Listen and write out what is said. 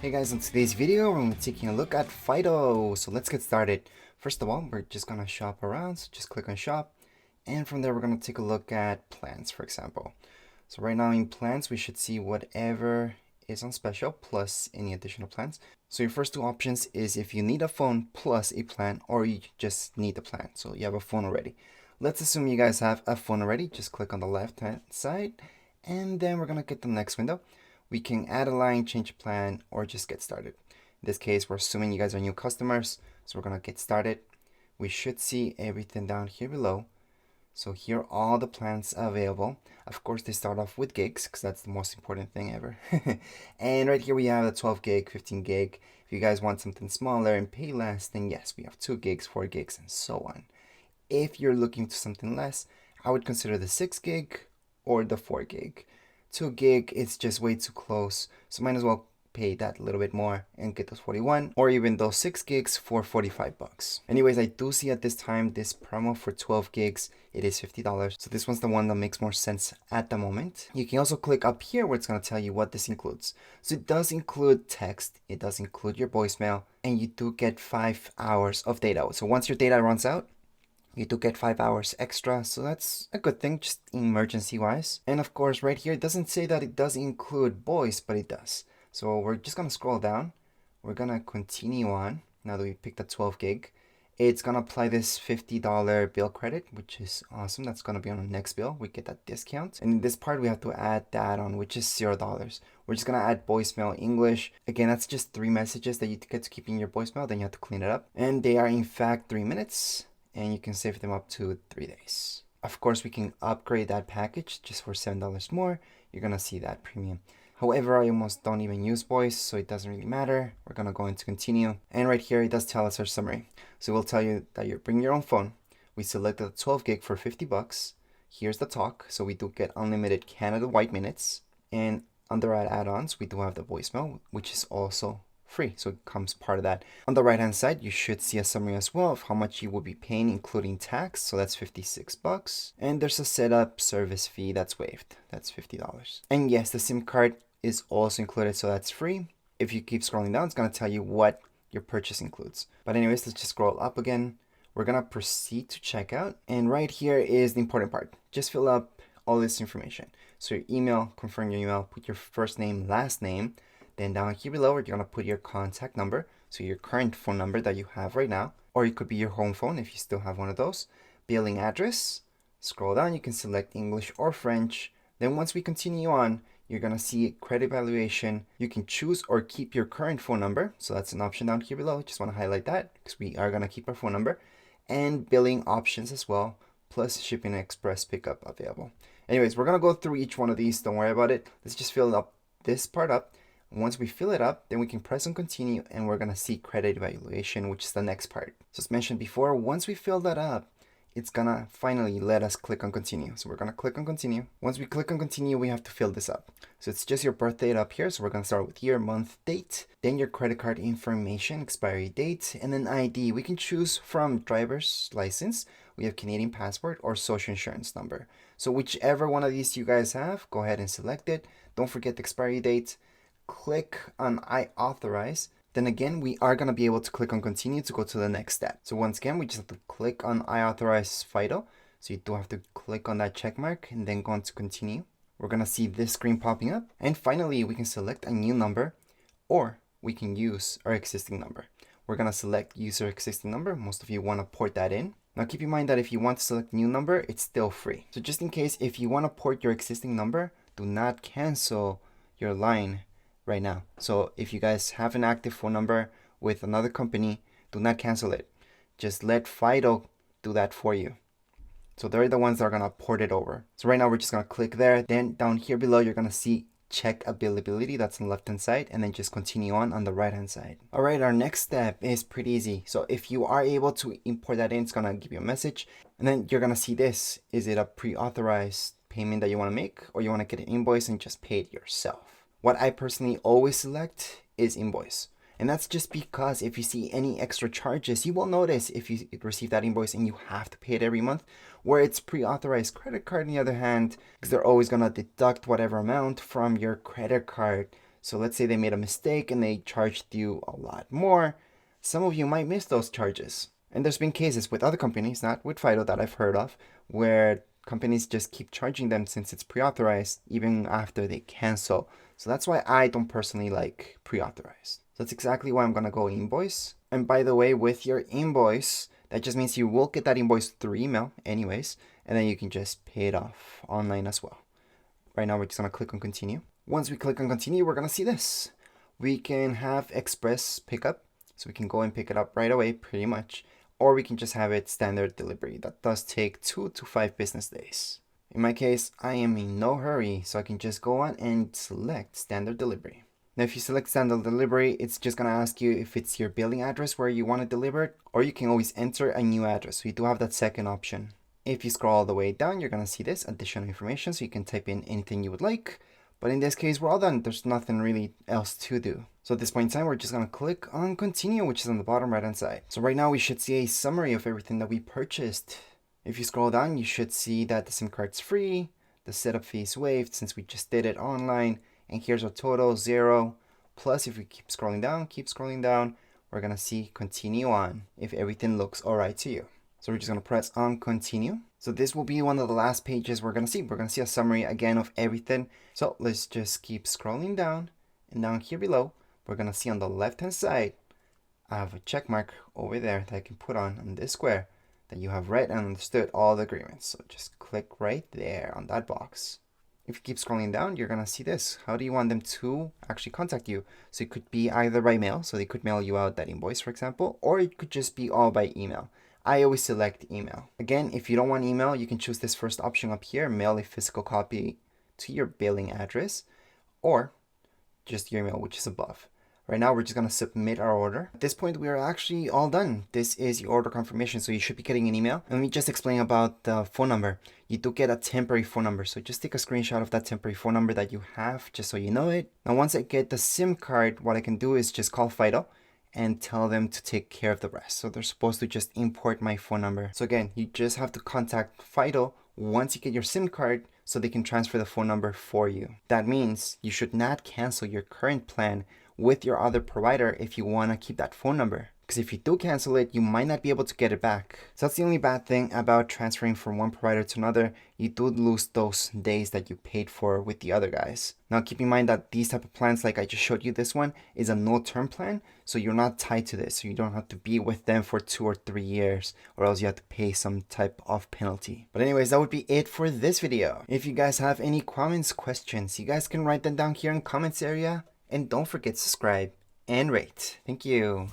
Hey guys, in today's video, we're going to be taking a look at Fido. So let's get started. First of all, we're just going to shop around. So just click on shop. And from there, we're going to take a look at plans, for example. So right now in plans, we should see whatever is on special plus any additional plans. So your first two options is if you need a phone plus a plan, or you just need the plan. So you have a phone already. Let's assume you guys have a phone already. Just click on the left hand side. And then we're going to get the next window. We can add a line, change a plan, or just get started. In this case, we're assuming you guys are new customers, so we're gonna get started. We should see everything down here below. So here are all the plans available. Of course, they start off with gigs, because that's the most important thing ever. And right here we have the 12 gig, 15 gig. If you guys want something smaller and pay less, then yes, we have 2 gigs, 4 gigs, and so on. If you're looking to something less, I would consider the 6 gig or the 4 gig. 2 gig is just way too close, so might as well pay that a little bit more and get those 41 or even those 6 gigs for 45 bucks. Anyways, I do see at this time this promo for 12 gigs, it is $50. So this one's the one that makes more sense at the moment. You can also click up here where it's going to tell you what this includes. So it does include text, it does include your voicemail, and you do get 5 hours of data. So once your data runs out, you do get 5 hours extra, so that's a good thing, just emergency wise. And of course right here it doesn't say that it does include voice, but it does. So we're just gonna scroll down. We're gonna continue on. Now that we picked the 12 gig, it's gonna apply this $50 bill credit, which is awesome. That's gonna be on the next bill. We get that discount. And in this part we have to add the add-on, which is $0. We're just gonna add voicemail English. Again, that's just 3 messages that you get to keep in your voicemail, then you have to clean it up. And they are in fact 3 minutes. And you can save them up to 3 days. Of course, we can upgrade that package just for $7 more. You're gonna see that premium. However, I almost don't even use voice, so it doesn't really matter. We're gonna go into continue. And right here, it does tell us our summary. So we'll tell you that you bring your own phone. We selected the 12 gig for 50 bucks. Here's the talk. So we do get unlimited Canada White minutes. And under our add-ons, we do have the voicemail, which is also free, so it comes part of that. On the right hand side, you should see a summary as well of how much you will be paying including tax, so that's 56 bucks. And there's a setup service fee that's waived, that's $50. And yes, the SIM card is also included, so that's free. If you keep scrolling down, it's going to tell you what your purchase includes. But anyways, let's just scroll up again. We're going to proceed to checkout, and right here is the important part. Just fill up all this information. So your email, confirm your email, put your first name, last name. Then down here below, you're going to put your contact number, so your current phone number that you have right now, or it could be your home phone if you still have one of those. Billing address, scroll down, you can select English or French. Then once we continue on, you're going to see credit evaluation. You can choose or keep your current phone number, so that's an option down here below. Just want to highlight that because we are going to keep our phone number. And billing options as well, plus shipping express pickup available. Anyways, we're going to go through each one of these, don't worry about it. Let's just fill up this part up. Once we fill it up, then we can press on continue and we're going to see credit evaluation, which is the next part. So as mentioned before, once we fill that up, it's going to finally let us click on continue. So we're going to click on continue. Once we click on continue, we have to fill this up. So it's just your birth date up here. So we're going to start with year, month, date, then your credit card information, expiry date, and then ID. We can choose from driver's license. We have Canadian passport or social insurance number. So whichever one of these you guys have, go ahead and select it. Don't forget the expiry date. Click on I authorize. Then again, we are going to be able to click on continue to go to the next step. So once again, we just have to click on I authorize Fido. So you do have to click on that check mark and then go on to continue. We're going to see this screen popping up. And finally, we can select a new number or we can use our existing number. We're going to select use our existing number. Most of you want to port that in. Now keep in mind that if you want to select new number, it's still free. So just in case, if you want to port your existing number, do not cancel your line right now. So if you guys have an active phone number with another company, do not cancel it. Just let Fido do that for you. So they're the ones that are going to port it over. So right now we're just going to click there. Then down here below, you're going to see check availability. That's on the left hand side. And then just continue on the right hand side. All right, our next step is pretty easy. So if you are able to import that in, it's going to give you a message. And then you're going to see this. Is it a pre-authorized payment that you want to make, or you want to get an invoice and just pay it yourself? What I personally always select is invoice. And that's just because if you see any extra charges, you will notice if you receive that invoice and you have to pay it every month. Where it's pre-authorized credit card, on the other hand, because they're always going to deduct whatever amount from your credit card. So let's say they made a mistake and they charged you a lot more. Some of you might miss those charges. And there's been cases with other companies, not with Fido, that I've heard of, where companies just keep charging them since it's pre-authorized even after they cancel. So that's why I don't personally like pre-authorized. So that's exactly why I'm gonna go invoice. And by the way, with your invoice, that just means you will get that invoice through email anyways, and then you can just pay it off online as well. Right now, we're just gonna click on continue. Once we click on continue, we're gonna see this. We can have express pickup, so we can go and pick it up right away pretty much, or we can just have it standard delivery. That does take 2 to 5 business days. In my case, I am in no hurry, so I can just go on and select standard delivery. Now, if you select standard delivery, it's just gonna ask you if it's your billing address where you want it delivered, or you can always enter a new address. So you do have that second option. If you scroll all the way down, you're gonna see this additional information, so you can type in anything you would like. But in this case, we're all done. There's nothing really else to do. So at this point in time, we're just gonna click on continue, which is on the bottom right hand side. So right now we should see a summary of everything that we purchased. If you scroll down, you should see that the SIM card's free, the setup fee is waived since we just did it online, and here's our total, 0. Plus, if we keep scrolling down, we're gonna see continue on if everything looks all right to you. So we're just gonna press on continue. So this will be one of the last pages we're gonna see. We're gonna see a summary again of everything. So let's just keep scrolling down, and down here below, we're gonna see on the left hand side, I have a check mark over there that I can put on this square that you have read and understood all the agreements. So just click right there on that box. If you keep scrolling down, you're gonna see this. How do you want them to actually contact you? So it could be either by mail, so they could mail you out that invoice, for example, or it could just be all by email. I always select email. Again, if you don't want email, you can choose this first option up here, mail a physical copy to your billing address, or just your email, which is above. Right now, we're just gonna submit our order. At this point, we are actually all done. This is your order confirmation, so you should be getting an email. Let me just explain about the phone number. You do get a temporary phone number, so just take a screenshot of that temporary phone number that you have, just so you know it. Now, once I get the SIM card, what I can do is just call Fido and tell them to take care of the rest. So they're supposed to just import my phone number. So again, you just have to contact Fido once you get your SIM card so they can transfer the phone number for you. That means you should not cancel your current plan with your other provider if you want to keep that phone number. Because if you do cancel it, you might not be able to get it back. So that's the only bad thing about transferring from one provider to another. You do lose those days that you paid for with the other guys. Now keep in mind that these type of plans, like I just showed you, this one is a no-term plan. So you're not tied to this. So you don't have to be with them for 2 or 3 years, or else you have to pay some type of penalty. But anyways, that would be it for this video. If you guys have any comments, questions, you guys can write them down here in the comments area. And don't forget to subscribe and rate. Thank you.